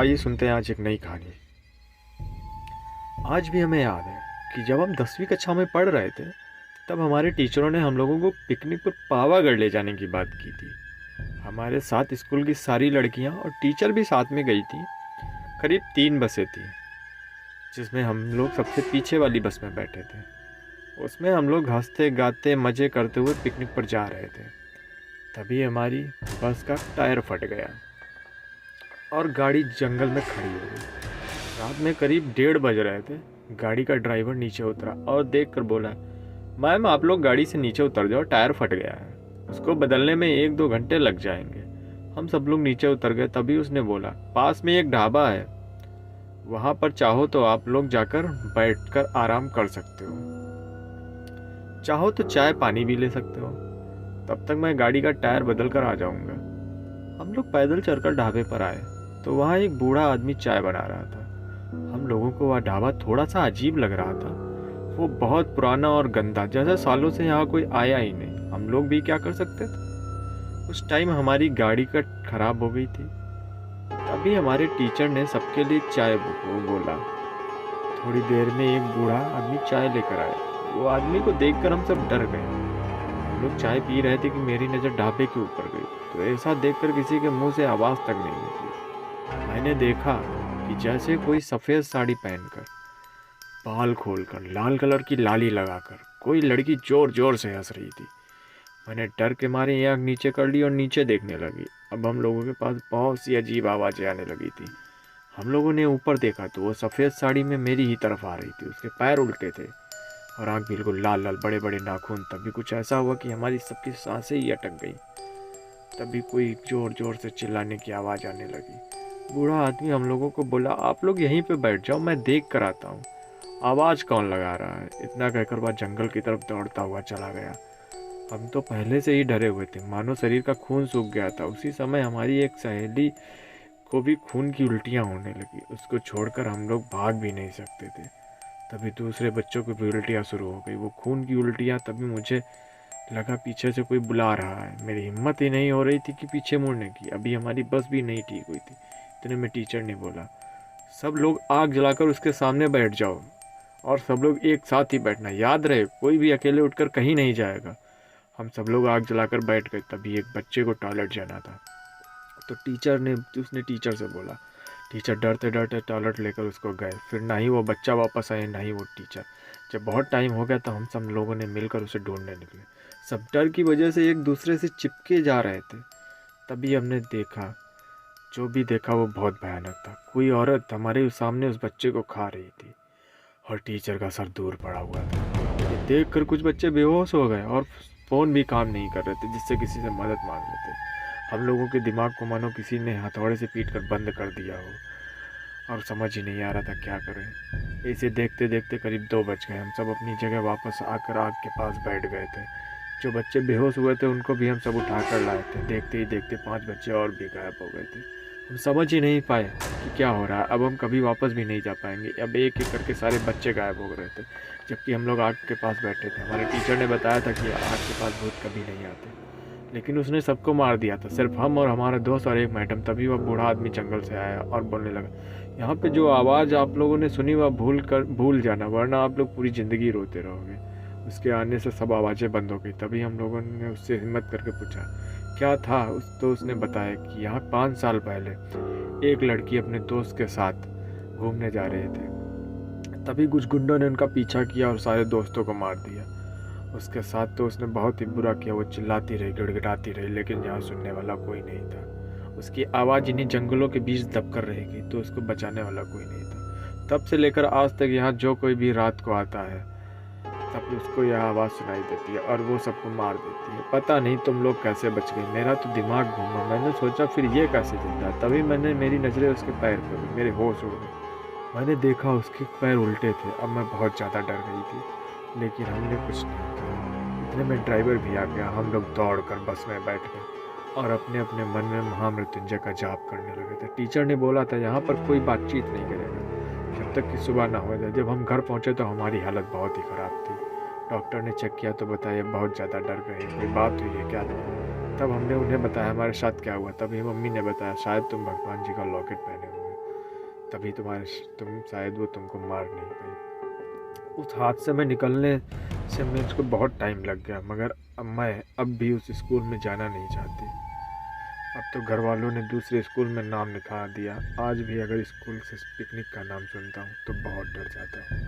आइए सुनते हैं आज एक नई कहानी। आज भी हमें याद है कि जब हम 10वीं कक्षा में पढ़ रहे थे, तब हमारे टीचरों ने हम लोगों को पिकनिक पर पावागढ़ ले जाने की बात की थी। हमारे साथ स्कूल की सारी लड़कियां और टीचर भी साथ में गई थी। करीब 3 बसें थी, जिसमें हम लोग सबसे पीछे वाली बस में बैठे थे। उसमें हम लोग हंसते गाते मज़े करते हुए पिकनिक पर जा रहे थे। तभी हमारी बस का टायर फट गया और गाड़ी जंगल में खड़ी हो गई। रात में करीब 1:30 बज रहे थे। गाड़ी का ड्राइवर नीचे उतरा और देखकर बोला, मैम आप लोग गाड़ी से नीचे उतर जाओ, टायर फट गया है, उसको बदलने में 1-2 घंटे लग जाएंगे। हम सब लोग नीचे उतर गए। तभी उसने बोला, पास में एक ढाबा है, वहाँ पर चाहो तो आप लोग जाकर बैठकर आराम कर सकते हो, चाहो तो चाय पानी भी ले सकते हो, तब तक मैं गाड़ी का टायर बदल कर आ जाऊँगा। हम लोग पैदल चलकर ढाबे पर आए तो वहाँ एक बूढ़ा आदमी चाय बना रहा था। हम लोगों को वह ढाबा थोड़ा सा अजीब लग रहा था। वो बहुत पुराना और गंदा, जैसे सालों से यहाँ कोई आया ही नहीं। हम लोग भी क्या कर सकते थे। उस टाइम हमारी गाड़ी का खराब हो गई थी। तभी हमारे टीचर ने सबके लिए चाय बोला। थोड़ी देर में एक बूढ़ा आदमी चाय लेकर आया। वो आदमी को देखकर हम सब डर गए। हम लोग चाय पी रहे थे कि मेरी नज़र ढाबे के ऊपर गई, तो ऐसा देखकर किसी के मुंह से आवाज़ तक नहीं निकली। मैंने देखा कि जैसे कोई सफ़ेद साड़ी पहनकर, बाल खोलकर, लाल कलर की लाली लगाकर कोई लड़की जोर जोर से हंस रही थी। मैंने डर के मारे एक आँख नीचे कर ली और नीचे देखने लगी। अब हम लोगों के पास बहुत सी अजीब आवाज़ें आने लगी थी। हम लोगों ने ऊपर देखा तो वो सफ़ेद साड़ी में मेरी ही तरफ आ रही थी। उसके पैर उल्टे थे और आँख बिल्कुल लाल लाल, बड़े बड़े नाखून। तभी कुछ ऐसा हुआ कि हमारी सबकी सांसें ही अटक गई। तभी कोई जोर जोर से चिल्लाने की आवाज़ आने लगी। बूढ़ा आदमी हम लोगों को बोला, आप लोग यहीं पे बैठ जाओ, मैं देख कर आता हूँ, आवाज़ कौन लगा रहा है। इतना कहकर वह जंगल की तरफ दौड़ता हुआ चला गया। हम तो पहले से ही डरे हुए थे, मानो शरीर का खून सूख गया था। उसी समय हमारी एक सहेली को भी खून की उल्टियाँ होने लगी। उसको छोड़कर हम लोग भाग भी नहीं सकते थे। तभी दूसरे बच्चों को भी उल्टियाँ शुरू हो गई, वो खून की उल्टियाँ। तभी मुझे लगा पीछे से कोई बुला रहा है। मेरी हिम्मत ही नहीं हो रही थी कि पीछे मुड़ने की। अभी हमारी बस भी नहीं ठीक हुई थी। इतने में टीचर ने बोला, सब लोग आग जलाकर उसके सामने बैठ जाओ और सब लोग एक साथ ही बैठना, याद रहे कोई भी अकेले उठकर कहीं नहीं जाएगा। हम सब लोग आग जलाकर बैठ गए। तभी एक बच्चे को टॉयलेट जाना था, तो उसने टीचर से बोला। टीचर डरते डरते टॉयलेट लेकर उसको गए। फिर ना ही वो बच्चा वापस आए, ना ही वो टीचर। जब बहुत टाइम हो गया तो हम सब लोगों ने मिलकर उसे ढूंढने निकले। सब डर की वजह से एक दूसरे से चिपके जा रहे थे। तभी हमने देखा, जो भी देखा वो बहुत भयानक था। कोई औरत हमारे सामने उस बच्चे को खा रही थी और टीचर का सर दूर पड़ा हुआ था। ये देखकर कुछ बच्चे बेहोश हो गए और फ़ोन भी काम नहीं कर रहे थे, जिससे किसी से मदद मांग लेते। हम लोगों के दिमाग को मानो किसी ने हथौड़े से पीट कर बंद कर दिया हो और समझ ही नहीं आ रहा था क्या करें। इसे देखते देखते करीब 2 बज गए। हम सब अपनी जगह वापस आकर आग के पास बैठ गए थे। जो बच्चे बेहोश हुए थे उनको भी हम सब उठा कर लाए थे। देखते ही देखते 5 बच्चे और भी गायब हो गए थे। हम समझ ही नहीं पाए कि क्या हो रहा है। अब हम कभी वापस भी नहीं जा पाएंगे। अब एक एक करके सारे बच्चे गायब हो रहे थे, जबकि हम लोग आग के पास बैठे थे। हमारे टीचर ने बताया था कि आग के पास भूत कभी नहीं आते, लेकिन उसने सबको मार दिया था, सिर्फ हम और हमारा दोस्त और एक मैडम। तभी वह बूढ़ा आदमी जंगल से आया और बोलने लगा, यहाँ पे जो आवाज़ आप लोगों ने सुनी वह भूल जाना, वरना आप लोग पूरी ज़िंदगी रोते रहोगे। उसके आने से सब आवाज़ें बंद हो गई। तभी हम लोगों ने उससे हिम्मत करके पूछा क्या था। तो उसने बताया कि यहाँ 5 साल पहले एक लड़की अपने दोस्त के साथ घूमने जा रहे थे। तभी कुछ गुंडों ने उनका पीछा किया और सारे दोस्तों को मार दिया। उसके साथ तो उसने बहुत ही बुरा किया। वो चिल्लाती रही, गिड़गिड़ाती रही, लेकिन यहाँ सुनने वाला कोई नहीं था। उसकी आवाज़ इन्हीं जंगलों के बीच दबकर रहेगी, तो उसको बचाने वाला कोई नहीं था। तब से लेकर आज तक यहाँ जो कोई भी रात को आता है, तब उसको यह आवाज़ सुनाई देती है और वो सबको मार देती है। पता नहीं तुम लोग कैसे बच गए। मेरा तो दिमाग घूमा। मैंने सोचा फिर ये कैसे जिंदा। तभी मेरी नज़रें उसके पैर पर हुई, मेरे होश उड़ गए। मैंने देखा उसके पैर उल्टे थे। अब मैं बहुत ज़्यादा डर गई थी, लेकिन हमने कुछ नहीं कहा। इतने में ड्राइवर भी आ गया। हम लोग दौड़ कर बस में बैठ गए और अपने अपने मन में महामृत्युंजय का जाप करने लगे थे। टीचर ने बोला था यहाँ पर कोई बातचीत नहीं करेगा जब तक कि सुबह ना हो जाए। जब हम घर पहुँचे तो हमारी हालत बहुत ही ख़राब थी। डॉक्टर ने चेक किया तो बताया बहुत ज़्यादा डर गए, कोई बात हुई है क्या। तब हमने उन्हें बताया हमारे साथ क्या हुआ। तभी मम्मी ने बताया शायद तुम भगवान जी का लॉकेट पहने हुए। तभी तुम शायद वो तुमको मार नहीं पाई। उस हादसे में निकलने से मुझको बहुत टाइम लग गया, मगर मैं अब भी उस स्कूल में जाना नहीं चाहती। अब तो घर वालों ने दूसरे स्कूल में नाम लिखा दिया। आज भी अगर स्कूल से पिकनिक का नाम सुनता हूँ तो बहुत डर जाता हूँ।